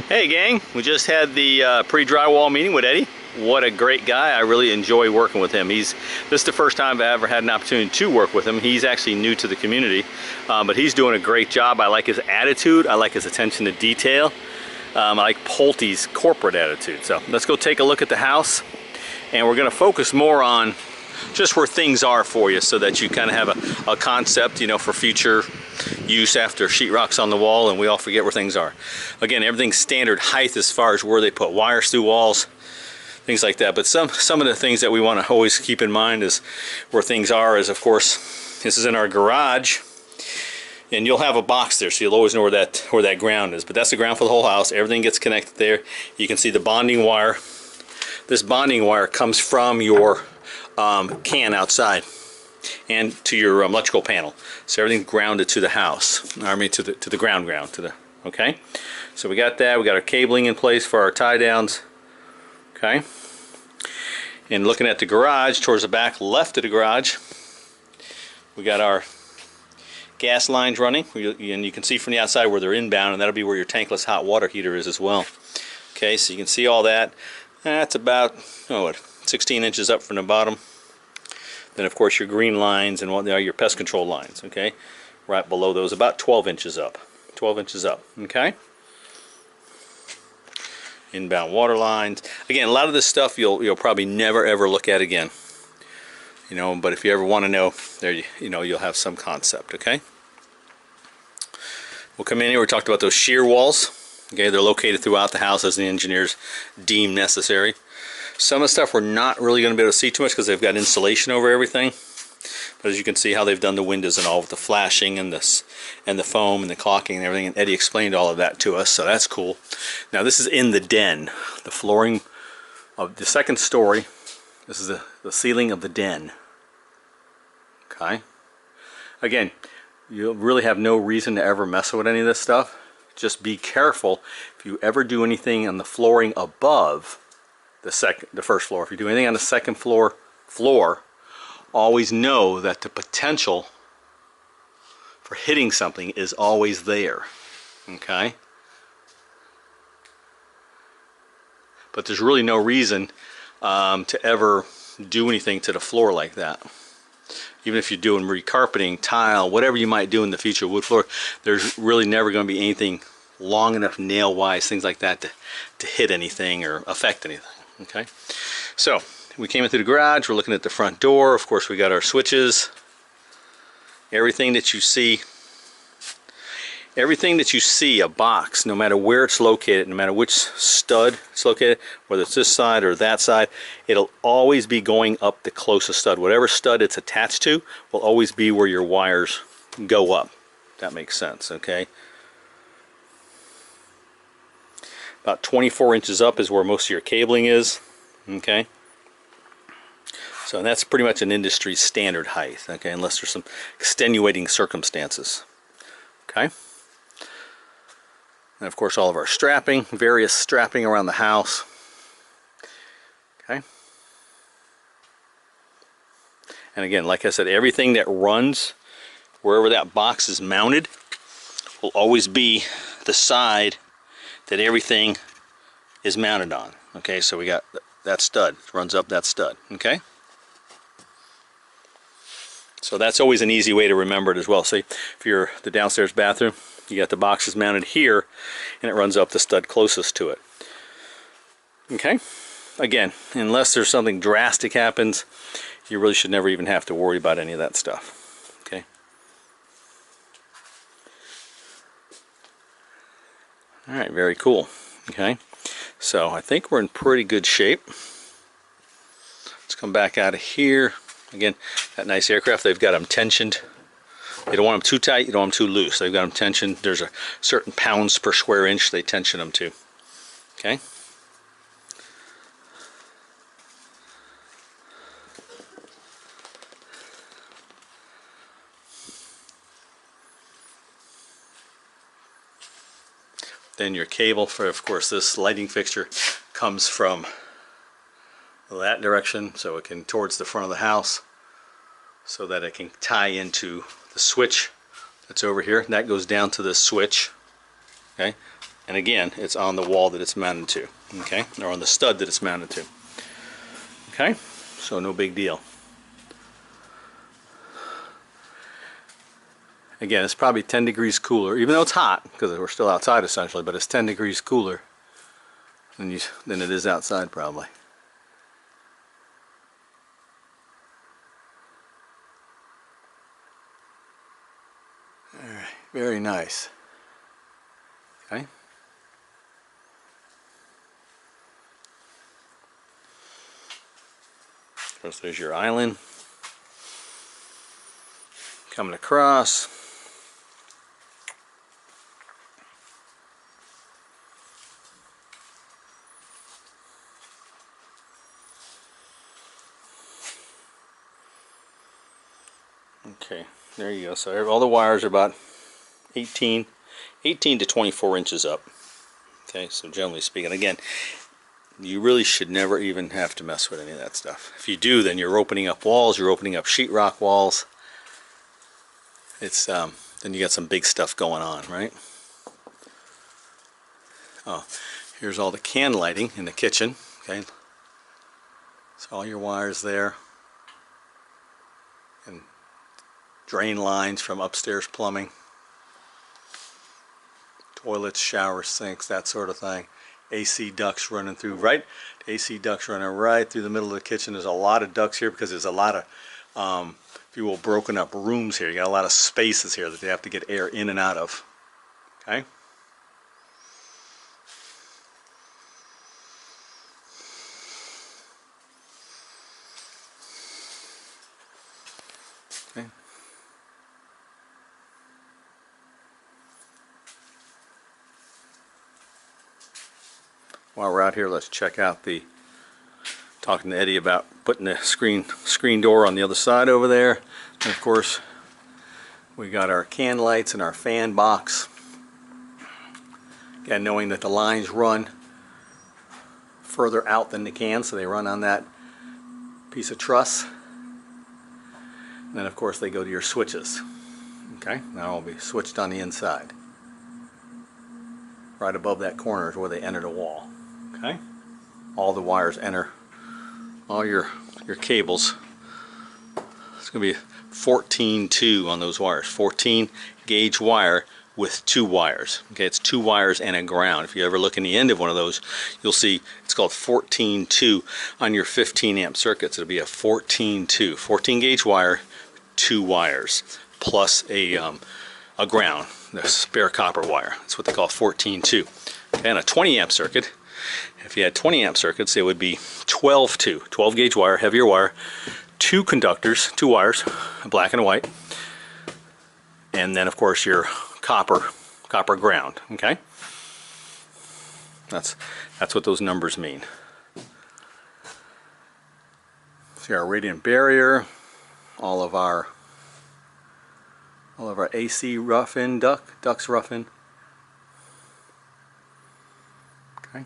Hey gang, we just had the pre-drywall meeting with Eddie. What a great guy. I really enjoy working with him. This is the first time I've ever had an opportunity to work with him. He's actually new to the community, but he's doing a great job. I like his attitude. I like his attention to detail. I like Pulte's corporate attitude. So let's go take a look at the house, and we're going to focus more on just where things are for you so that you kind of have a concept, you know, for future use after sheetrock's on the wall and we all forget where things are. Again, everything's standard height as far as where they put wires through walls, things like that. But some of the things that we want to always keep in mind is where things are is, of course, this is in our garage, and you'll have a box there, so you'll always know where that ground is. But that's the ground for the whole house. Everything gets connected there. You can see the bonding wire. This bonding wire comes from your can outside and to your electrical panel, so everything's grounded to the house. I mean to the ground okay. So we got that. We got our cabling in place for our tie downs. Okay. And looking at the garage, towards the back left of the garage, we got our gas lines running, and you can see from the outside where they're inbound, and that'll be where your tankless hot water heater is as well. Okay, so you can see all that. That's about 16 inches up from the bottom. Then of course your green lines and what they are, your pest control lines, okay? Right below those, about 12 inches up. 12 inches up, okay? Inbound water lines. Again, a lot of this stuff you'll probably never ever look at again. You know, but if you ever want to know, there you know, you'll have some concept, okay? We'll come in here, we talked about those shear walls. Okay, they're located throughout the house as the engineers deem necessary. Some of the stuff we're not really going to be able to see too much because they've got insulation over everything. But as you can see how they've done the windows and all with the flashing and the foam and the caulking and everything. And Eddie explained all of that to us, so that's cool. Now this is in the den. The flooring of the second story. This is the ceiling of the den. Okay. Again, you really have no reason to ever mess with any of this stuff. Just be careful if you ever do anything on the flooring above the first floor. If you do anything on the second floor, always know that the potential for hitting something is always there. Okay? But there's really no reason to ever do anything to the floor like that. Even if you're doing recarpeting, tile, whatever you might do in the future, wood floor, there's really never going to be anything long enough nail-wise, things like that, to hit anything or affect anything. Okay, so we came into the garage. We're looking at the front door. Of course, we got our switches. Everything that you see, a box, no matter where it's located, no matter which stud it's located, whether it's this side or that side, it'll always be going up the closest stud. Whatever stud it's attached to will always be where your wires go up. That makes sense, okay? About 24 inches up is where most of your cabling is, okay? So that's pretty much an industry standard height, okay, unless there's some extenuating circumstances, okay? And of course all of our strapping, various strapping around the house, okay? And again, like I said, everything that runs wherever that box is mounted will always be the side that everything is mounted on. Okay, so we got that stud, runs up that stud, okay? So that's always an easy way to remember it as well. Say if you're the downstairs bathroom, you got the boxes mounted here and it runs up the stud closest to it. Okay, again, unless there's something drastic happens, you really should never even have to worry about any of that stuff. Okay. Alright, very cool. Okay, so I think we're in pretty good shape. Let's come back out of here. Again, that nice aircraft, they've got them tensioned. You don't want them too tight, you don't want them too loose. They've got them tensioned. There's a certain pounds per square inch they tension them to. Okay. Then your cable for, of course, this lighting fixture comes from that direction, so it can towards the front of the house, so that it can tie into the switch that's over here. That goes down to this switch, okay, And again, it's on the wall that it's mounted to, okay, or on the stud that it's mounted to. Okay, so no big deal. Again, it's probably 10 degrees cooler, even though it's hot, because we're still outside essentially, but it's 10 degrees cooler than it is outside probably. Alright, very nice. Okay. Of course, there's your island coming across. Okay, there you go. So all the wires are about 18 to 24 inches up. Okay, so generally speaking, again, you really should never even have to mess with any of that stuff. If you do, then you're opening up walls, you're opening up sheetrock walls. It's then you got some big stuff going on, right? Oh, here's all the can lighting in the kitchen. Okay, so all your wires there, and drain lines from upstairs plumbing, toilets, showers, sinks, that sort of thing. AC ducts running through, right? AC ducts running right through the middle of the kitchen. There's a lot of ducts here because there's a lot of, if you will, broken up rooms here. You got a lot of spaces here that they have to get air in and out of. Okay. Okay. While we're out here, let's check out talking to Eddie about putting the screen door on the other side over there. And of course, we got our can lights and our fan box. Again, knowing that the lines run further out than the can, so they run on that piece of truss. And then of course they go to your switches. Okay, now will be switched on the inside. Right above that corner is where they enter the wall. Okay, all the wires enter, all your cables. It's going to be 14-2 on those wires. 14 gauge wire with 2 wires. Okay, it's 2 wires and a ground. If you ever look in the end of one of those, you'll see it's called 14-2 on your 15 amp circuits. It'll be a 14-2, 14 gauge wire, 2 wires, plus a ground, the spare copper wire. That's what they call 14-2. And a 20 amp circuit, if you had 20 amp circuits, it would be 12-2, 12 gauge wire, heavier wire, 2 conductors, 2 wires, black and white, and then of course your copper ground. Okay, that's what those numbers mean. See our radiant barrier, all of our AC rough-in ducts rough-in. Okay.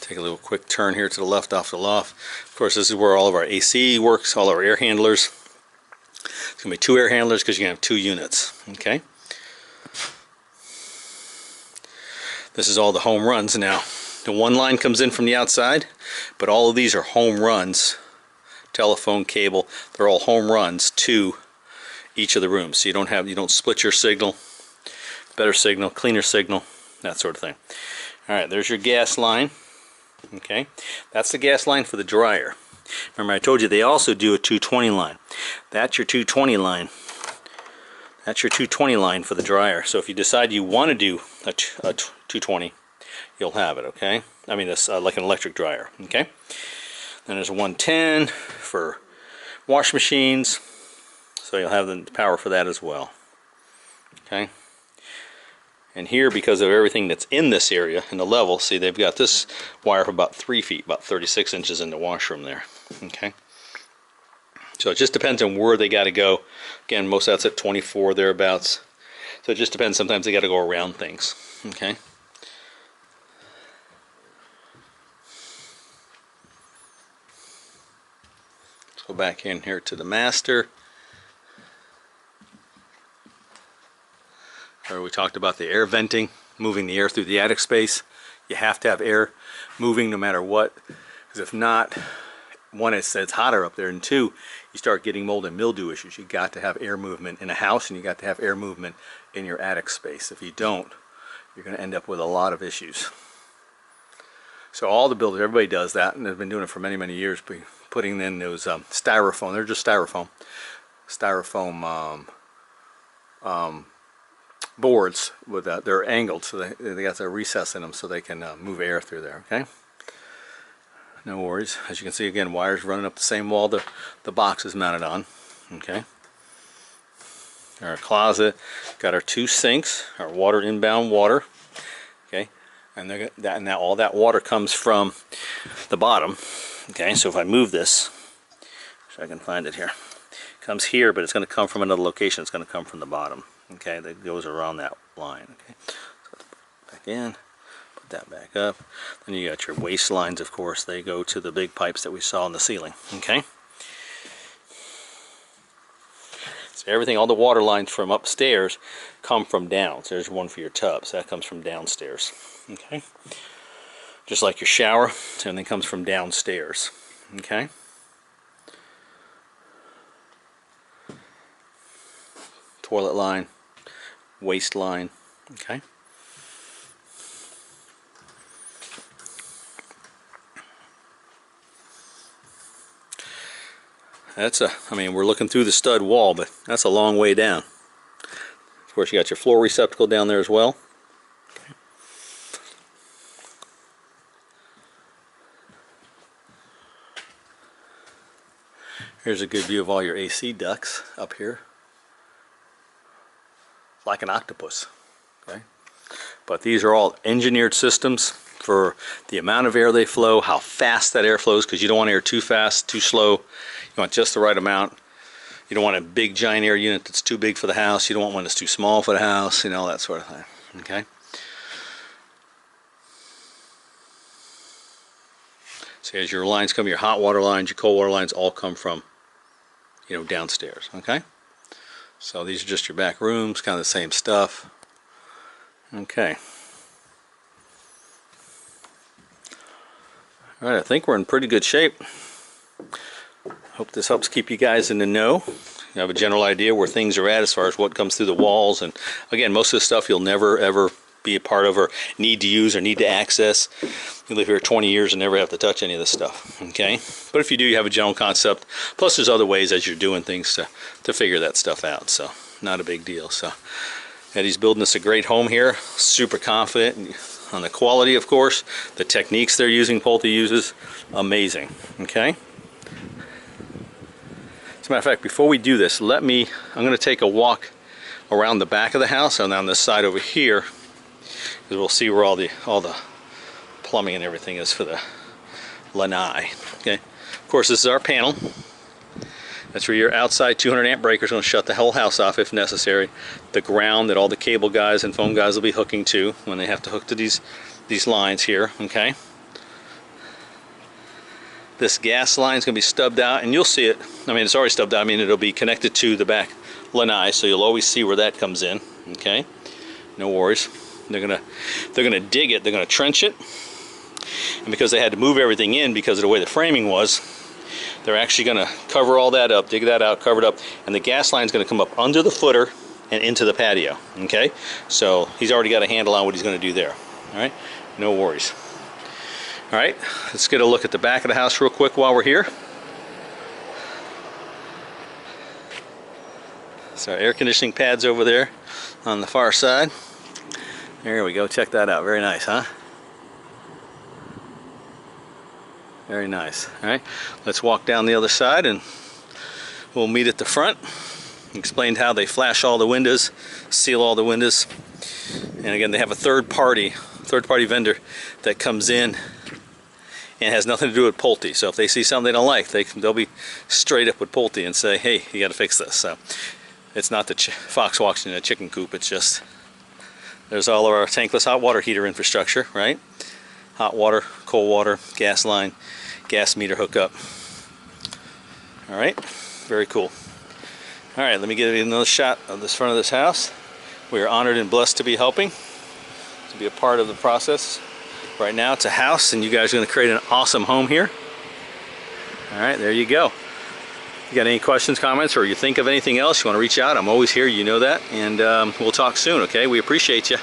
Take a little quick turn here to the left off the loft. Of course, this is where all of our AC works, all our air handlers. It's going to be 2 air handlers because you're going to have 2 units. Okay. This is all the home runs now. The one line comes in from the outside, but all of these are home runs. Telephone, cable, they're all home runs to each of the rooms. So you don't split your signal. Better signal, cleaner signal, that sort of thing. All right, there's your gas line. Okay, that's the gas line for the dryer. Remember I told you they also do a 220 line. That's your 220 line. That's your 220 line for the dryer. So if you decide you want to do a 220, you'll have it. Okay, I mean this like an electric dryer. Okay, then there's a 110 for wash machines, so you'll have the power for that as well. Okay, and here, because of everything that's in this area in the level, see they've got this wire for about 3 feet, about 36 inches in the washroom there. Okay, so it just depends on where they got to go. Again, most of that's at 24 thereabouts, so it just depends. Sometimes they got to go around things. Okay, let's go back in here to the master. Where we talked about the air venting, moving the air through the attic space. You have to have air moving no matter what, because if not, one, it's hotter up there, and two, you start getting mold and mildew issues. You got to have air movement in a house, and you got to have air movement in your attic space. If you don't, you're going to end up with a lot of issues. So all the builders, everybody does that, and they've been doing it for many, many years, putting in those styrofoam. They're just styrofoam boards with they're angled, so they got a recess in them so they can move air through there. Okay, no worries. As you can see, again, wires running up the same wall the box is mounted on. Okay, our closet got our 2 sinks, our water, inbound water. Okay, and now all that water comes from the bottom. Okay, so if I move this, so I can find it here, it comes here, but it's going to come from another location. It's going to come from the bottom. Okay, that goes around that line. Okay, so back in, put that back up. Then you got your waste lines, of course. They go to the big pipes that we saw in the ceiling. Okay, so everything, all the water lines from upstairs come from down. So there's one for your tubs. That comes from downstairs. Okay, just like your shower, everything comes from downstairs. Okay. Toilet line, waste line. Okay. I mean, we're looking through the stud wall, but that's a long way down. Of course, you got your floor receptacle down there as well. Okay. Here's a good view of all your AC ducts up here. Like an octopus. Okay, but these are all engineered systems for the amount of air they flow, how fast that air flows, because you don't want air too fast, too slow. You want just the right amount. You don't want a big giant air unit that's too big for the house. You don't want one that's too small for the house, you know, that sort of thing. Okay, so as your lines come, your hot water lines, your cold water lines all come from, you know, downstairs. Okay, so these are just your back rooms, kind of the same stuff. Okay. Alright, I think we're in pretty good shape. Hope this helps keep you guys in the know. You have a general idea where things are at as far as what comes through the walls. And again, most of the stuff you'll never ever be a part of or need to use or need to access. You live here 20 years and never have to touch any of this stuff. Okay, but if you do, you have a general concept. Plus there's other ways as you're doing things to figure that stuff out, so not a big deal. So Eddie's building us a great home here, super confident on the quality, of course, the techniques they're using, Pulte uses, amazing. Okay, as a matter of fact, before we do this, I'm going to take a walk around the back of the house and on this side over here, because we'll see where all the plumbing and everything is for the lanai. Okay, of course this is our panel. That's where your outside 200 amp breaker is going to shut the whole house off if necessary. The ground that all the cable guys and phone guys will be hooking to when they have to hook to these lines here. Okay, this gas line is going to be stubbed out, and you'll see it. I mean, it's already stubbed out. I mean, it'll be connected to the back lanai, so you'll always see where that comes in. Okay, no worries. They're gonna dig it. They're gonna trench it, and because they had to move everything in because of the way the framing was, they're actually gonna cover all that up, dig that out, cover it up, and the gas line is gonna come up under the footer and into the patio. Okay, so he's already got a handle on what he's gonna do there. All right, no worries. All right, let's get a look at the back of the house real quick while we're here. So air conditioning pads over there on the far side. There we go, check that out. Very nice, huh? Very nice. All right, let's walk down the other side and we'll meet at the front. Explained how they flash all the windows, seal all the windows. And again, they have a third party vendor that comes in and has nothing to do with Pulte. So if they see something they don't like, they'll be straight up with Pulte and say, hey, you got to fix this. So it's not the fox walks in a chicken coop. It's just, there's all of our tankless hot water heater infrastructure, right? Hot water, cold water, gas line, gas meter hookup. All right, very cool. All right, let me give you another shot of this front of this house. We are honored and blessed to be helping, to be a part of the process. Right now it's a house and you guys are going to create an awesome home here. All right, there you go. You got any questions, comments, or you think of anything else, you want to reach out, I'm always here, you know that. And we'll talk soon, okay? We appreciate you.